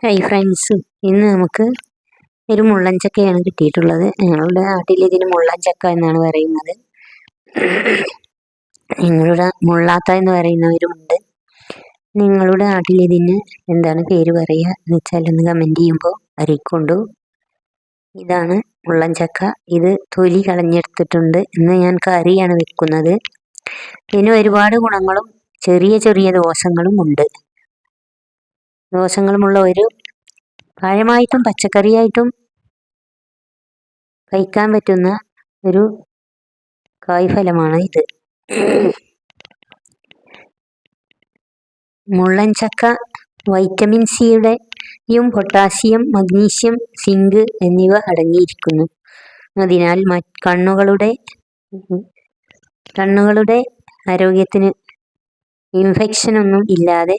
Hi friends, ഇന്ന് നമുക്ക് ഒരു മുള്ളൻചക്കയാണ് കിട്ടിയിട്ടുള്ളത്. ഞങ്ങളുടെ നാട്ടിൽ ഇതിന് മുള്ളൻചക്ക എന്നാണ് പറയുന്നത്. നിങ്ങളുടെ മുള്ളാത്ത എന്ന് പറയുന്നവരുമുണ്ട്. നിങ്ങളുടെ നാട്ടിൽ ഇതിന് എന്താണ് പേര് പറയുക എന്ന് വെച്ചാൽ ഒന്ന് കമൻറ്റ് ചെയ്യുമ്പോൾ അറിയിക്കൊണ്ടു. ഇതാണ് മുള്ളൻചക്ക. ഇത് തൊലി കളഞ്ഞെടുത്തിട്ടുണ്ട്. ഇന്ന് ഞാൻ കറിയാണ് വെക്കുന്നത്. ഇതിന് ഒരുപാട് ഗുണങ്ങളും ചെറിയ ചെറിയ ദോഷങ്ങളും ഉണ്ട്. ദോഷങ്ങളുമുള്ള ഒരു പഴമായിട്ടും പച്ചക്കറിയായിട്ടും കഴിക്കാൻ പറ്റുന്ന ഒരു കായ്ഫലമാണ് ഇത്. മുള്ളൻചക്ക വൈറ്റമിൻ സിയുടെയും പൊട്ടാസ്യം, മഗ്നീഷ്യം, സിങ്ക് എന്നിവ അടങ്ങിയിരിക്കുന്നു. അതിനാൽ കണ്ണുകളുടെ ആരോഗ്യത്തിന് ഇൻഫെക്ഷനൊന്നും ഇല്ലാതെ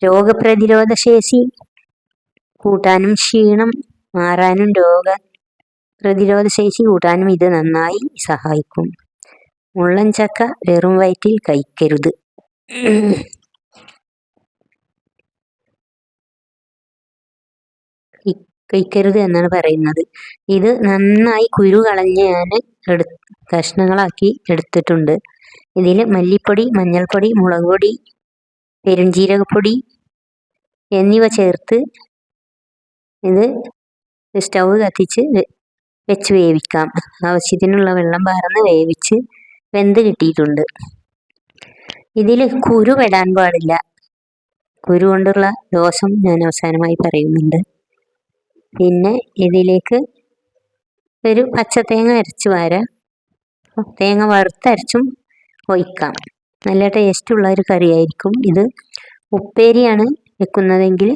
രോഗപ്രതിരോധ ശേഷി കൂട്ടാനും ക്ഷീണം മാറാനും രോഗപ്രതിരോധ ശേഷി കൂട്ടാനും ഇത് നന്നായി സഹായിക്കും. മുള്ളൻചക്ക വെറും വയറ്റിൽ കഴിക്കരുത്. കഴിക്കരുത് എന്നാണ് പറയുന്നത്. ഇത് നന്നായി കുരു കളഞ്ഞ് ഞാൻ കഷ്ണങ്ങളാക്കി എടുത്തിട്ടുണ്ട്. ഇതിൽ മല്ലിപ്പൊടി, മഞ്ഞൾപ്പൊടി, മുളക് പൊടി, പെരുംജീരകപ്പൊടി എന്നിവ ചേർത്ത് ഇത് സ്റ്റൗ കത്തിച്ച് വെച്ച് വേവിക്കാം. ആവശ്യത്തിനുള്ള വെള്ളം പാർന്ന് വേവിച്ച് വെന്ത് കിട്ടിയിട്ടുണ്ട്. ഇതിൽ കുരു പെടാൻ പാടില്ല. കുരു കൊണ്ടുള്ള ദോഷം ഞാൻ അവസാനമായി പറയുന്നുണ്ട്. പിന്നെ ഇതിലേക്ക് ഒരു പച്ചത്തേങ്ങ അരച്ച് തേങ്ങ വറുത്തരച്ചും ഒഴിക്കാം. നല്ല ടേസ്റ്റുള്ള ഒരു കറിയായിരിക്കും ഇത്. ഉപ്പേരിയാണ് വെക്കുന്നതെങ്കിൽ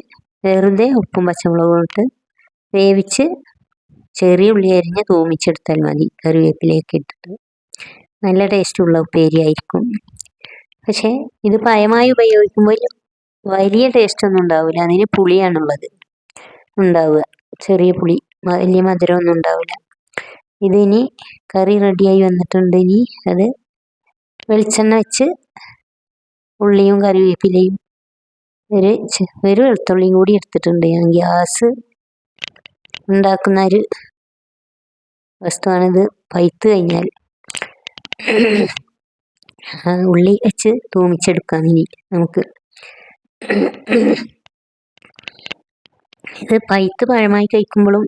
വെറുതെ ഉപ്പും പച്ചമുളകും ഇട്ട് വേവിച്ച് ചെറിയ ഉള്ളി അരിഞ്ഞ് തൂമിച്ചെടുത്താൽ മതി. കറിവേപ്പിലയൊക്കെ ഇട്ടിട്ട് നല്ല ടേസ്റ്റുള്ള ഉപ്പേരി ആയിരിക്കും. പക്ഷേ ഇത് പഴമായി ഉപയോഗിക്കുമ്പോൾ വലിയ ടേസ്റ്റൊന്നും ഉണ്ടാവില്ല. അതിന് പുളിയാണുള്ളത് ഉണ്ടാവുക, ചെറിയ പുളി, വലിയ മധുരമൊന്നും ഉണ്ടാവില്ല. ഇതിനി കറി റെഡിയായി വന്നിട്ടുണ്ട്. ഇനി അത് വെളിച്ചെണ്ണ വെച്ച് ഉള്ളിയും കറിവേപ്പിലയും ഒരു വെളുത്തുള്ളിയും കൂടി എടുത്തിട്ടുണ്ട്. ഞാൻ ഗ്യാസ് ഉണ്ടാക്കുന്ന ഒരു വസ്തുവാണിത്. പഴുത്ത് കഴിഞ്ഞാൽ ഉള്ളി വെച്ച് തൂമിച്ചെടുക്കാം. ഇനി നമുക്ക് ഇത് പഴമായി കഴിക്കുമ്പോഴും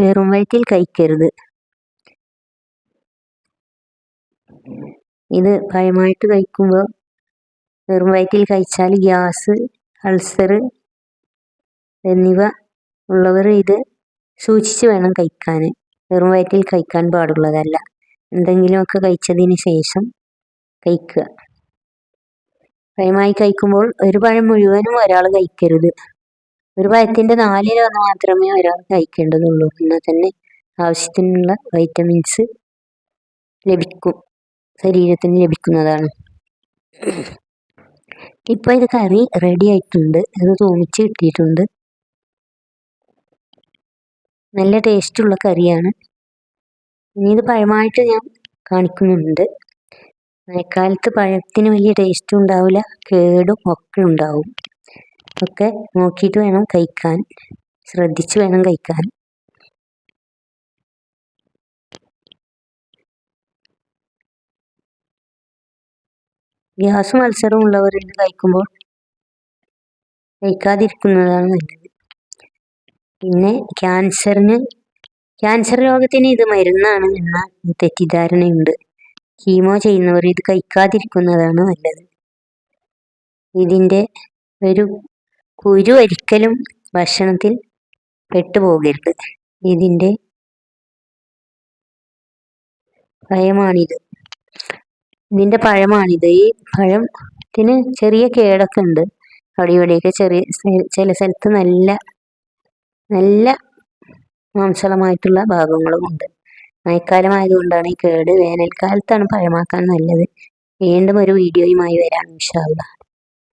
വെറും വയറ്റിൽ കഴിക്കരുത്. ഇത് പഴമായിട്ട് കഴിക്കുമ്പോൾ വെറും വയറ്റിൽ കഴിച്ചാൽ ഗ്യാസ്, അൾസർ എന്നിവ ഉള്ളവർ ഇത് സൂക്ഷിച്ച് വേണം കഴിക്കാൻ. വെറും വയറ്റിൽ കഴിക്കാൻ പാടുള്ളതല്ല. എന്തെങ്കിലുമൊക്കെ കഴിച്ചതിന് ശേഷം കഴിക്കുക. പഴമായി കഴിക്കുമ്പോൾ ഒരു പഴം മുഴുവനും ഒരാൾ കഴിക്കരുത്. ഒരു പഴത്തിൻ്റെ 4 മാത്രമേ ഒരാൾ കഴിക്കേണ്ടതുള്ളൂ. എന്നാൽ തന്നെ ആവശ്യത്തിനുള്ള വൈറ്റമിൻസ് ശരീരത്തിന് ലഭിക്കുന്നതാണ്. ഇപ്പോൾ ഇത് കറി റെഡി ആയിട്ടുണ്ട്. ഇത് തൂമിച്ച് കിട്ടിയിട്ടുണ്ട്. നല്ല ടേസ്റ്റുള്ള കറിയാണ്. ഇനി ഇത് പഴമായിട്ട് ഞാൻ കാണിക്കുന്നുണ്ട്. മഴക്കാലത്ത് പഴത്തിന് വലിയ ടേസ്റ്റും ഉണ്ടാവില്ല, കേടും ഒക്കെ ഉണ്ടാവും. ഒക്കെ നോക്കിയിട്ട് വേണം കഴിക്കാൻ, ശ്രദ്ധിച്ച് വേണം കഴിക്കാൻ. ഗ്യാസും അൾസറും ഉള്ളവർ ഇത് കഴിക്കുമ്പോൾ കഴിക്കാതിരിക്കുന്നതാണ് നല്ലത്. പിന്നെ ക്യാൻസർ രോഗത്തിന് ഇത് മരുന്നാണ് എന്ന തെറ്റിദ്ധാരണയുണ്ട്. കീമോ ചെയ്യുന്നവർ ഇത് കഴിക്കാതിരിക്കുന്നതാണ് നല്ലത്. ഇതിൻ്റെ ഒരു കുരു ഒരിക്കലും ഭക്ഷണത്തിൽ പെട്ടുപോകരുത്. ഇതിൻ്റെ പഴമാണിത്. ഈ പഴത്തിന് ചെറിയ കേടൊക്കെ ഉണ്ട്. അവിടെ ഇവിടെയൊക്കെ ചില സ്ഥലത്ത് നല്ല മാംസളമായിട്ടുള്ള ഭാഗങ്ങളും ഉണ്ട്. മഴക്കാലമായതുകൊണ്ടാണ് ഈ കേട്. വേനൽക്കാലത്താണ് പഴമാക്കാൻ നല്ലത്. വീണ്ടും ഒരു വീഡിയോയുമായി വരാം ഇൻഷാ അല്ലാഹ്.